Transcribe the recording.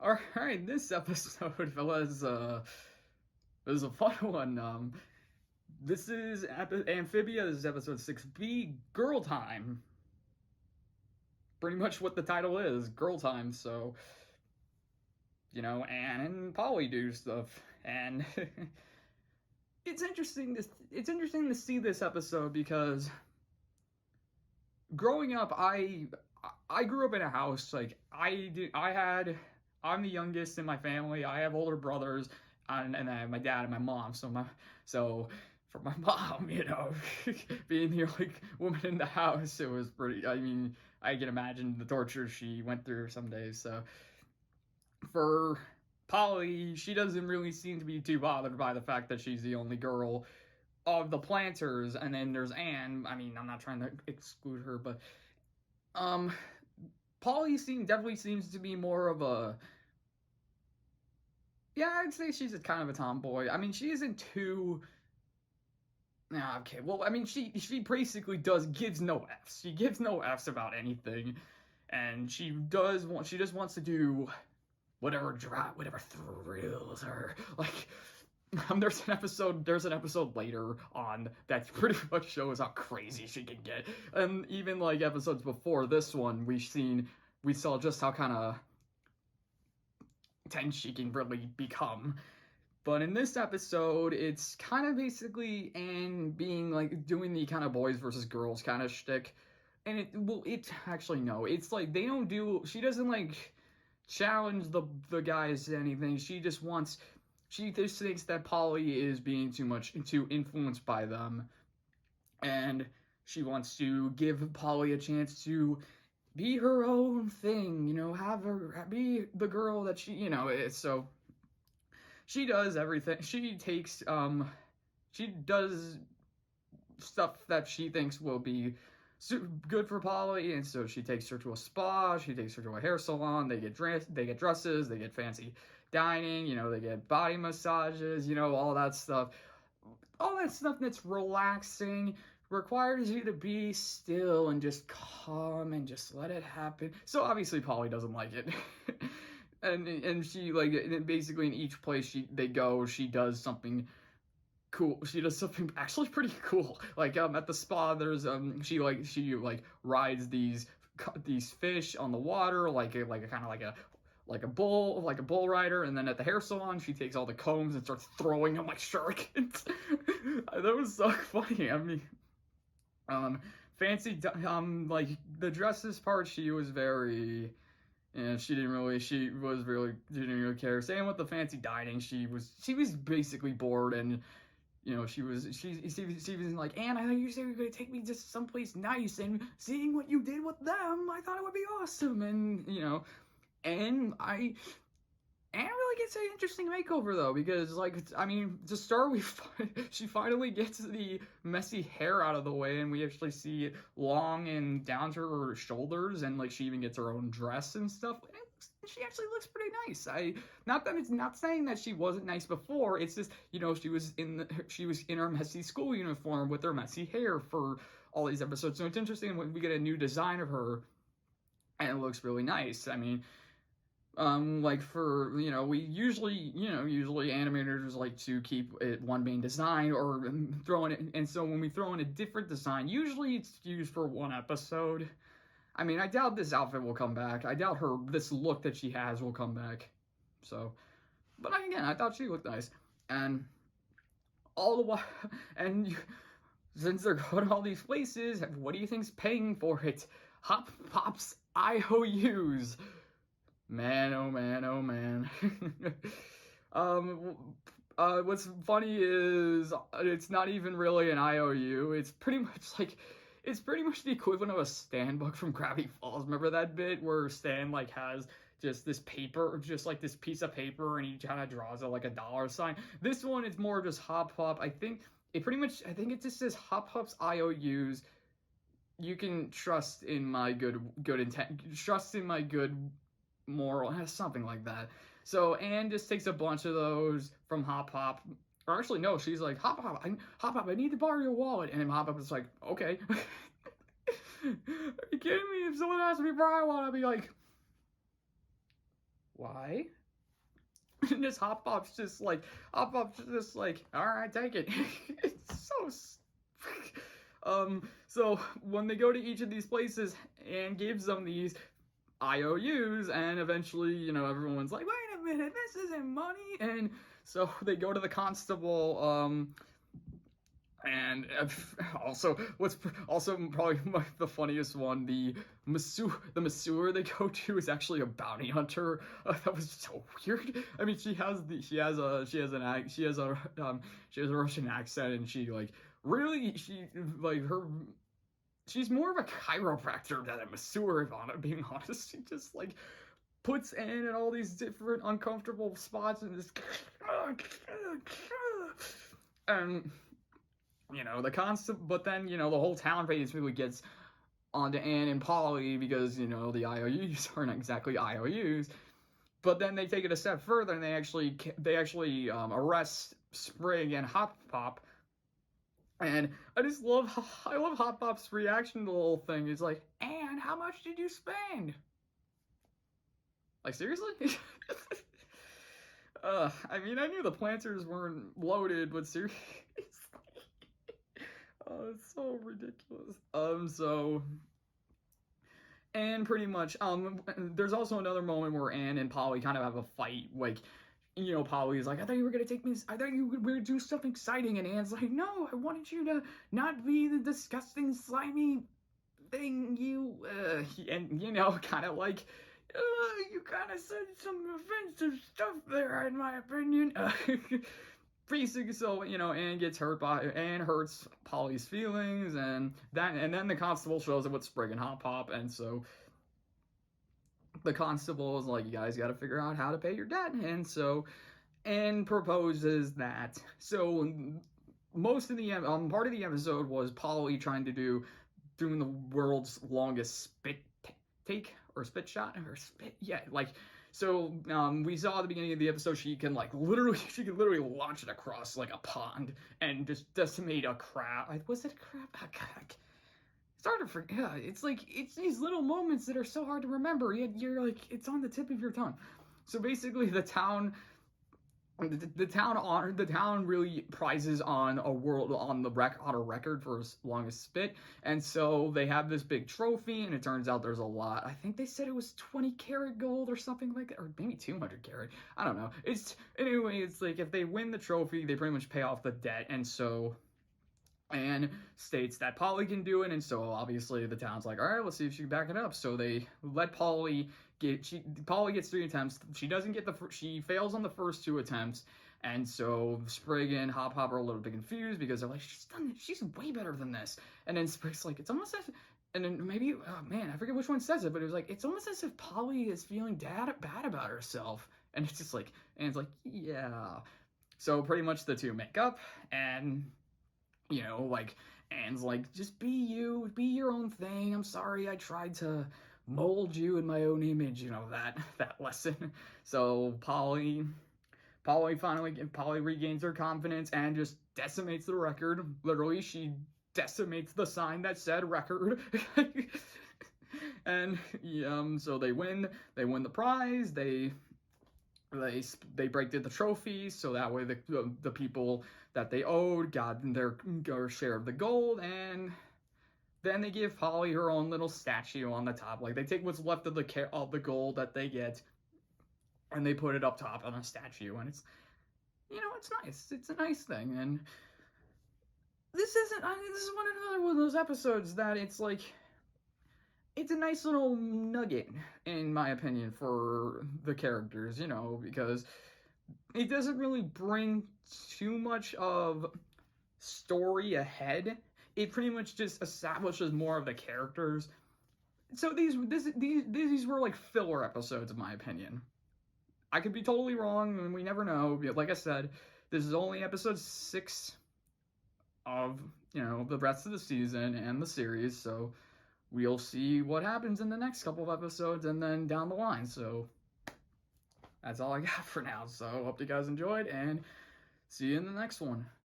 Alright, this episode was a fun one. This is Amphibia, this is episode 6B, Girl Time. Pretty much what the title is, Girl Time, so, Anne and Polly do stuff. And it's interesting to see this episode because growing up, I grew up in a house, I'm the youngest in my family. I have older brothers, and I have my dad and my mom. So for my mom, being the only woman in the house, it was pretty. I mean, I can imagine the torture she went through some days. So for Polly, she doesn't really seem to be too bothered by the fact that she's the only girl of the planters, and then there's Anne. I mean, I'm not trying to exclude her, but um, Polly definitely seems to be more of a. Yeah, I'd say she's a kind of a tomboy. I mean, she isn't too. Nah, okay. Well, I mean, she basically gives no Fs. She gives no Fs about anything, and she just wants to do whatever thrills her. Like, there's an episode later on that pretty much shows how crazy she can get, and even like episodes before this one, we saw just how kind of tense she can really become. But in this episode, it's kind of basically Anne being like doing the kind of boys versus girls kind of shtick. And it's actually no, it's like she doesn't like challenge the guys to anything. She just thinks that Polly is being too influenced by them. And she wants to give Polly a chance to be her own thing, have her be the girl that so she does everything. She does stuff that she thinks will be good for Polly, and so she takes her to a spa, she takes her to a hair salon, they get dresses, they get fancy dining, they get body massages, all that stuff. All that stuff that's relaxing requires you to be still and just calm and just let it happen. So obviously Polly doesn't like it. and she basically in each place they go, she does something cool. She does something actually pretty cool. Like at the spa, there's she rides these fish on the water like a kind of like a bull rider, and then at the hair salon she takes all the combs and starts throwing them like shurikens. That was so funny. I mean, fancy like the dresses part, she was very. And she didn't really care. Same with the fancy dining. She was basically bored, and she was like, Anne, I thought you said you were gonna take me to someplace nice, and seeing what you did with them, I thought it would be awesome. And and Anne really gets an interesting makeover though, because to start, she finally gets the messy hair out of the way, and we actually see it long and down to her shoulders, and she even gets her own dress and stuff. And she actually looks pretty nice. It's not saying that she wasn't nice before. It's just she was in her messy school uniform with her messy hair for all these episodes. So it's interesting when we get a new design of her, and it looks really nice. I mean. We usually animators like to keep it one main design or throw in it, and so when we throw in a different design, usually it's used for one episode. I mean, I doubt this outfit will come back. I doubt this look that she has will come back. So, but again, I thought she looked nice, and all the while, and since they're going to all these places, what do you think's paying for it? Hop Pop's IOUs. Man, oh man, oh man. What's funny is it's not even really an IOU. It's pretty much the equivalent of a Stan book from Gravity Falls. Remember that bit where Stan has just this paper, just this piece of paper, and he kind of draws it like a dollar sign. This one, it's more just Hop Pop. I think it just says Hop Pop's IOUs. You can trust in my good intent. Trust in my good moral, something like that. So Anne just takes a bunch of those from Hop Pop, or actually no, she's like, Hop Pop, I need to borrow your wallet, and then Hop Pop is like, okay. Are you kidding me? If someone asks me to borrow one, I'll be like, why? And this Hop Pop's just like, all right, take it. It's so when they go to each of these places and gives them these IOUs, and eventually, you know, everyone's like, wait a minute, this isn't money. And so they go to the constable, and also, what's also probably the funniest one, the masseur they go to is actually a bounty hunter. That was so weird. I mean, she has a Russian accent, and she she's more of a chiropractor than a masseur, if I'm being honest. She just like puts in all these different uncomfortable spots and just and you know, but then, you know, the whole town basically gets onto Anne and Polly because, you know, the IOUs aren't exactly IOUs. But then they take it a step further and they actually arrest Sprig and Hop Pop. And I love Hop Pop's reaction to the whole thing. It's like, Anne, how much did you spend? Like, seriously? I mean, I knew the planters weren't loaded, but seriously. Oh, it's so ridiculous. And pretty much, there's also another moment where Anne and Polly kind of have a fight. Like, you know, Polly's like, I thought you were gonna take me, I thought you were gonna do something exciting, and Anne's like, no, I wanted you to not be the disgusting, slimy thing and, you know, kind of like, you kind of said some offensive stuff there, in my opinion. Basically, so, you know, Anne hurts Polly's feelings, and then the constable shows up with Sprig and Hop Pop, and so the constable is like, you guys got to figure out how to pay your debt, and so Anne proposes that. So most of the part of the episode was Polly trying to doing the world's longest spit shot, like. So we saw at the beginning of the episode she can literally launch it across like a pond and just decimate a crab. Was it a crab? It's hard to forget. Yeah, it's these little moments that are so hard to remember. You're like, it's on the tip of your tongue. So basically, the town really prizes on a record for longest spit, and so they have this big trophy, and it turns out there's a lot. I think they said it was 20 karat gold or something like that, or maybe 200 karat. I don't know. It's like if they win the trophy, they pretty much pay off the debt, and so Anne states that Polly can do it, and so obviously the town's like, all right, let's see if she can back it up. So they let Polly Polly gets 3 attempts. She fails on the first 2 attempts, and so Sprig and Hop Pop are a little bit confused because they're like, she's way better than this. And then Sprig's like, it's almost as, and then maybe, oh man, I forget which one says it, but it was like, it's almost as if Polly is feeling bad about herself. And it's just like, and it's like, yeah. So pretty much the two make up, and you know, like, Anne's like, just be you, be your own thing. I'm sorry I tried to mold you in my own image, you know, that lesson. So Polly regains her confidence and just decimates the record. Literally, she decimates the sign that said record. And so they win the prize. They break the trophies, so that way the people that they owed got their share of the gold, and then they give Polly her own little statue on the top. Like, they take what's left of the gold that they get, and they put it up top on a statue, and it's, you know, it's nice. It's a nice thing, and this is another one of those episodes that it's like, it's a nice little nugget, in my opinion, for the characters, you know, because it doesn't really bring too much of story ahead. It pretty much just establishes more of the characters. So these were like filler episodes, in my opinion. I could be totally wrong, and we never know. Like I said, this is only episode 6 of, you know, the rest of the season and the series, so we'll see what happens in the next couple of episodes and then down the line. So that's all I got for now. So hope you guys enjoyed, and see you in the next one.